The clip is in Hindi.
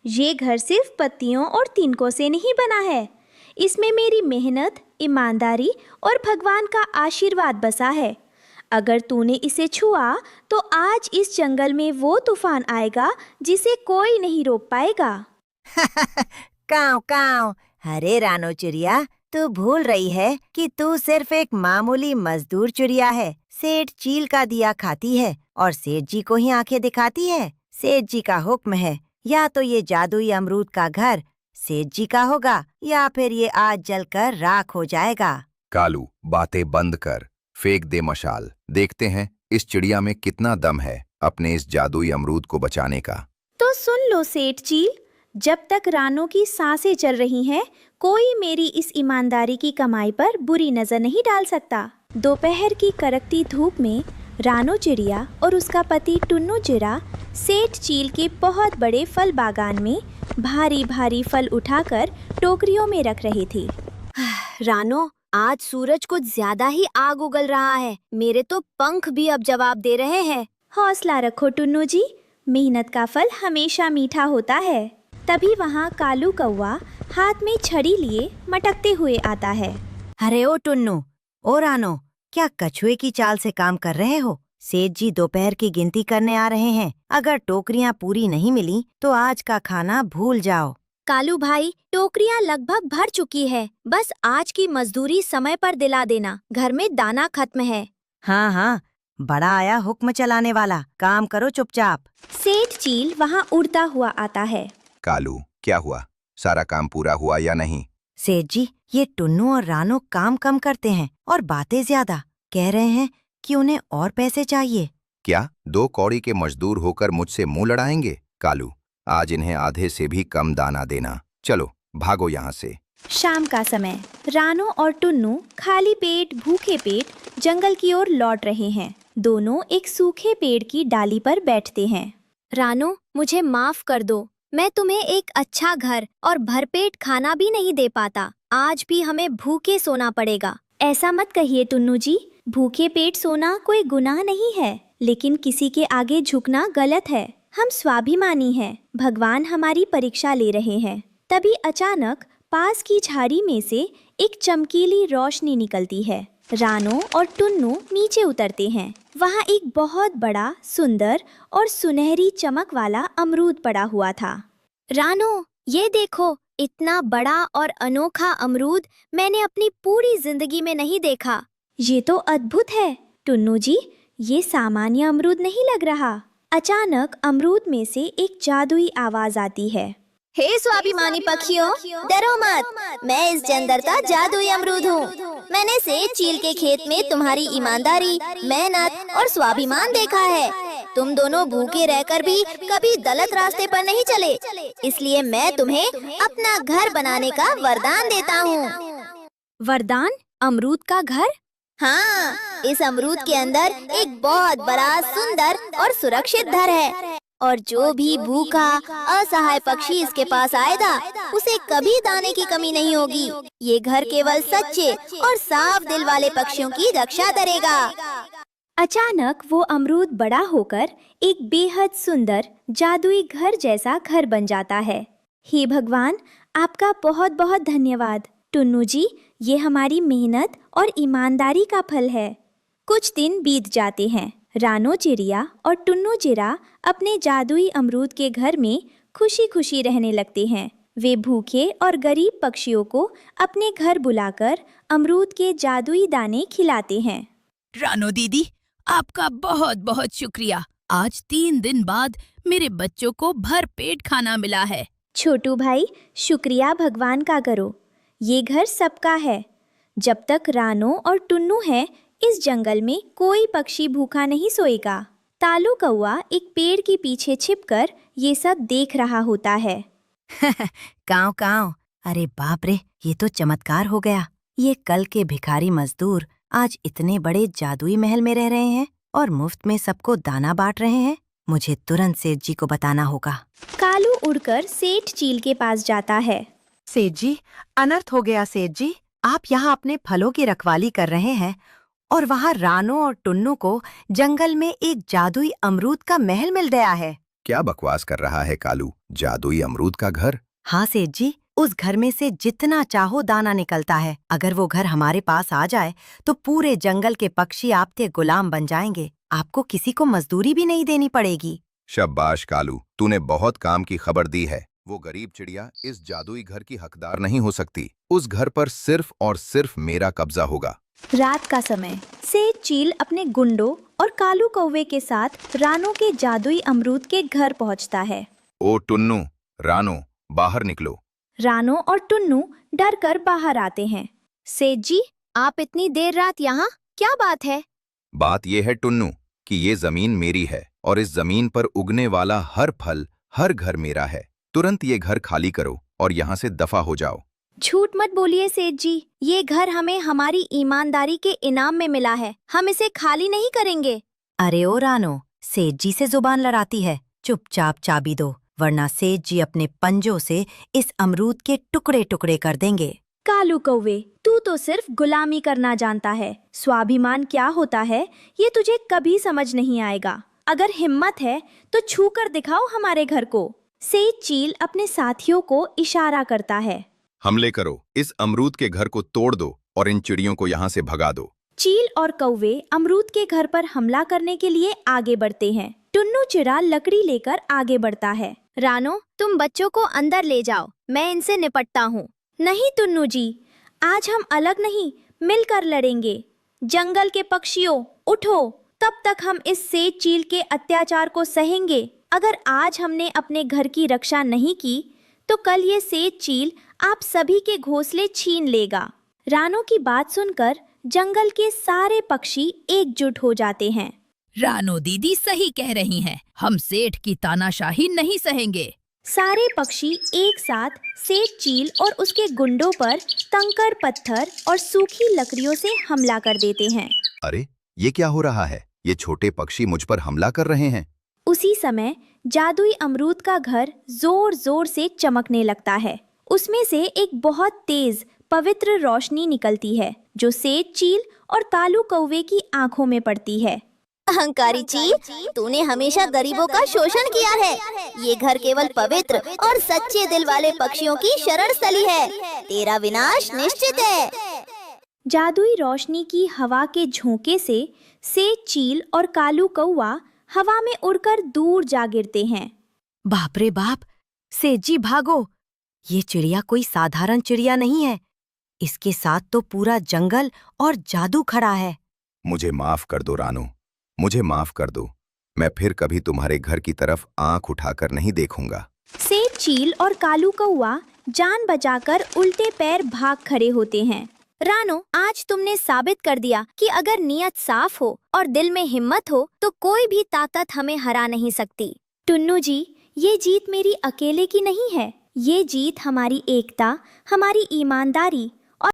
ये घर सिर्फ पत्तियों और तिनकों से नहीं बना है। इसमें मेरी मेहनत, ईमानदारी और भगवान का आशीर्वाद बसा है। अगर तूने इसे छुआ तो आज इस जंगल में वो तूफान आएगा जिसे कोई नहीं रोक पाएगा। काव काव। अरे रानो चिड़िया, तू भूल रही है कि तू सिर्फ एक मामूली मजदूर चिड़िया है। सेठ चील का दिया खाती है और सेठ जी को ही आंखें दिखाती है। सेठ जी का हुक्म है, या तो ये जादुई अमरूद का घर सेठ जी का होगा या फिर ये आज जलकर राख हो जाएगा। कालू, बातें बंद कर, फेंक दे मशाल। देखते हैं इस चिड़िया में कितना दम है अपने इस जादुई अमरूद को बचाने का। तो सुन लो सेठ चील, जब तक रानो की सांसें चल रही हैं, कोई मेरी इस ईमानदारी की कमाई पर बुरी नजर नहीं डाल सकता। दोपहर की कड़कती धूप में रानो चिड़िया और उसका पति टुन्नू चिड़ा सेठ चील के बहुत बड़े फल बागान में भारी भारी फल उठाकर टोकरियों में रख रही थी। रानो, आज सूरज कुछ ज्यादा ही आग उगल रहा है। मेरे तो पंख भी अब जवाब दे रहे हैं। हौसला रखो टुन्नू जी, मेहनत का फल हमेशा मीठा होता है। तभी वहाँ कालू कौवा हाथ में छड़ी लिए मटकते हुए आता है। अरे ओ टुन्नू, ओ रानो, क्या कछुए की चाल से काम कर रहे हो? सेठ जी दोपहर की गिनती करने आ रहे हैं। अगर टोकरियां पूरी नहीं मिली तो आज का खाना भूल जाओ। कालू भाई, टोकरियां लगभग भर चुकी है। बस आज की मजदूरी समय पर दिला देना। घर में दाना खत्म है। हाँ हाँ, बड़ा आया हुक्म चलाने वाला। काम करो चुपचाप। सेठ चील वहाँ उड़ता हुआ आता है। कालू, क्या हुआ? सारा काम पूरा हुआ या नहीं? सेठ जी, ये टुन्नू और रानो काम कम करते हैं और बातें ज्यादा। कह रहे हैं कि उन्हें और पैसे चाहिए। क्या 2 कौड़ी के मजदूर होकर मुझसे मुंह लड़ाएंगे? कालू, आज इन्हें आधे से भी कम दाना देना। चलो भागो यहाँ से। शाम का समय, रानो और टुन्नू खाली पेट भूखे पेट जंगल की ओर लौट रहे हैं। दोनों एक सूखे पेड़ की डाली पर बैठते हैं। रानो, मुझे माफ कर दो। मैं तुम्हें एक अच्छा घर और भरपेट खाना भी नहीं दे पाता। आज भी हमें भूखे सोना पड़ेगा। ऐसा मत कहिए टुन्नू जी, भूखे पेट सोना कोई गुनाह नहीं है, लेकिन किसी के आगे झुकना गलत है। हम स्वाभिमानी हैं, भगवान हमारी परीक्षा ले रहे हैं। तभी अचानक पास की झाड़ी में से एक चमकीली रोशनी निकलती है। रानो और टुन्नू नीचे उतरते हैं। वहाँ एक बहुत बड़ा, सुंदर और सुनहरी चमक वाला अमरूद पड़ा हुआ था। रानो, ये देखो, इतना बड़ा और अनोखा अमरूद मैंने अपनी पूरी जिंदगी में नहीं देखा। ये तो अद्भुत है टुन्नू जी, ये सामान्य अमरूद नहीं लग रहा। अचानक अमरूद में से एक जादुई आवाज आती है। हे स्वाभिमानी पक्षियों, डरो मत। मैं इस जंगल का जादुई अमरूद हूँ। मैंने सेठ चील के खेत में तुम्हारी ईमानदारी, मेहनत और स्वाभिमान देखा है। तुम दोनों भूखे रहकर भी कभी गलत रास्ते पर नहीं चले, इसलिए मैं तुम्हें अपना घर बनाने का वरदान देता हूँ। वरदान? अमरूद का घर? हाँ, इस अमरूद के अंदर एक बहुत बड़ा, सुंदर और सुरक्षित घर है, और जो भी भूखा असहाय पक्षी इसके पास आएगा, उसे कभी दाने की कमी नहीं होगी। ये घर केवल सच्चे और साफ दिल वाले पक्षियों की रक्षा करेगा। अचानक वो अमरूद बड़ा होकर एक बेहद सुंदर जादुई घर जैसा घर बन जाता है। हे भगवान, आपका बहुत बहुत धन्यवाद। टुन्नू जी, ये हमारी मेहनत और ईमानदारी का फल है। कुछ दिन बीत जाते हैं। रानो चिड़िया और टुन्नू चिड़ा अपने जादुई अमरूद के घर में खुशी खुशी रहने लगते हैं। वे भूखे और गरीब पक्षियों को अपने घर बुलाकर अमरूद के जादुई दाने खिलाते हैं। रानो दीदी, आपका बहुत बहुत शुक्रिया। आज 3 दिन बाद मेरे बच्चों को भर पेट खाना मिला है। छोटू भाई, शुक्रिया भगवान का करो। ये घर सबका है। जब तक रानो और टुन्नू है, इस जंगल में कोई पक्षी भूखा नहीं सोएगा। तालू कौवा एक पेड़ के पीछे छिपकर ये सब देख रहा होता है। काव काव। अरे बाप रे, ये तो चमत्कार हो गया। ये कल के भिखारी मजदूर आज इतने बड़े जादुई महल में रह रहे हैं और मुफ्त में सबको दाना बांट रहे हैं। मुझे तुरंत सेठ जी को बताना होगा। कालू उड़कर सेठ चील के पास जाता है। सेठ जी, अनर्थ हो गया सेठ जी। आप यहाँ अपने फलों की रखवाली कर रहे हैं और वहाँ रानो और टुन्नू को जंगल में एक जादुई अमरूद का महल मिल गया है। क्या बकवास कर रहा है कालू? जादुई अमरूद का घर? हाँ सेठ जी, उस घर में से जितना चाहो दाना निकलता है। अगर वो घर हमारे पास आ जाए तो पूरे जंगल के पक्षी आपके गुलाम बन जाएंगे। आपको किसी को मजदूरी भी नहीं देनी पड़ेगी। शाबाश कालू, तूने बहुत काम की खबर दी है। वो गरीब चिड़िया इस जादुई घर की हकदार नहीं हो सकती। उस घर पर सिर्फ और सिर्फ मेरा कब्जा होगा। रात का समय सेठ चील अपने गुंडों और कालू कौवे के साथ रानो के जादुई अमरूद के घर पहुंचता है। ओ टुन्नू, रानो, बाहर निकलो। रानो और टुन्नू डर कर बाहर आते हैं। सेठ जी, आप इतनी देर रात यहाँ, क्या बात है? बात यह है टुन्नू कि ये जमीन मेरी है और इस जमीन पर उगने वाला हर फल, हर घर मेरा है। तुरंत ये घर खाली करो और यहाँ से दफा हो जाओ। झूठ मत बोलिए सेठ जी, ये घर हमें हमारी ईमानदारी के इनाम में मिला है। हम इसे खाली नहीं करेंगे। अरे ओ रानो, सेठ जी से जुबान लड़ाती है। चुपचाप चाबी दो, वरना सेठ जी अपने पंजों से इस अमरूद के टुकड़े टुकड़े कर देंगे। कालू कौवे, तू तो सिर्फ गुलामी करना जानता है। स्वाभिमान क्या होता है ये तुझे कभी समझ नहीं आएगा। अगर हिम्मत है तो छू कर दिखाओ हमारे घर को। सेठ चील अपने साथियों को इशारा करता है। हमले करो, इस अमरूद के घर को तोड़ दो और इन चिड़ियों को यहाँ से भगा दो। चील और कौवे अमरूद के घर पर हमला करने के लिए आगे बढ़ते हैं। टुन्नू चिड़ा लकड़ी लेकर आगे बढ़ता है। रानो, तुम बच्चों को अंदर ले जाओ, मैं इनसे निपटता हूँ। नहीं टुन्नू जी, आज हम अलग नहीं, मिलकर लड़ेंगे। जंगल के पक्षियों, उठो, तब तक हम इस सेठ चील के अत्याचार को सहेंगे। अगर आज हमने अपने घर की रक्षा नहीं की तो कल ये सेठ चील आप सभी के घोंसले छीन लेगा। रानो की बात सुनकर जंगल के सारे पक्षी एकजुट हो जाते हैं। रानो दीदी सही कह रही हैं। हम सेठ की तानाशाही नहीं सहेंगे। सारे पक्षी एक साथ सेठ चील और उसके गुंडों पर कंकड़ पत्थर और सूखी लकड़ियों से हमला कर देते हैं। अरे, ये क्या हो रहा है? ये छोटे पक्षी मुझ पर हमला कर रहे हैं। उसी समय जादुई अमरूद का घर जोर जोर से चमकने लगता है। उसमें से एक बहुत तेज पवित्र रोशनी निकलती है जो सेठ चील और कालू कौवे की आंखों में पड़ती है। अहंकारी चील, तूने हमेशा गरीबों का शोषण किया है। ये घर केवल पवित्र और सच्चे दिल वाले पक्षियों की शरण स्थली है। तेरा विनाश निश्चित है। जादुई रोशनी की हवा के झोंके से सेठ चील और कालू कौवा हवा में उड़कर दूर जा गिरते हैं। बाप रे बाप, सेठ जी भागो। ये चिड़िया कोई साधारण चिड़िया नहीं है। इसके साथ तो पूरा जंगल और जादू खड़ा है। मुझे माफ कर दो रानो, मुझे माफ कर दो। मैं फिर कभी तुम्हारे घर की तरफ आंख उठाकर नहीं देखूंगा। सेठ चील और कालू कौवा जान बचाकर उल्टे पैर भाग खड़े होते हैं। रानो, आज तुमने साबित कर दिया कि अगर नीयत साफ हो और दिल में हिम्मत हो तो कोई भी ताकत हमें हरा नहीं सकती। टुन्नू जी, ये जीत मेरी अकेले की नहीं है। ये जीत हमारी एकता, हमारी ईमानदारी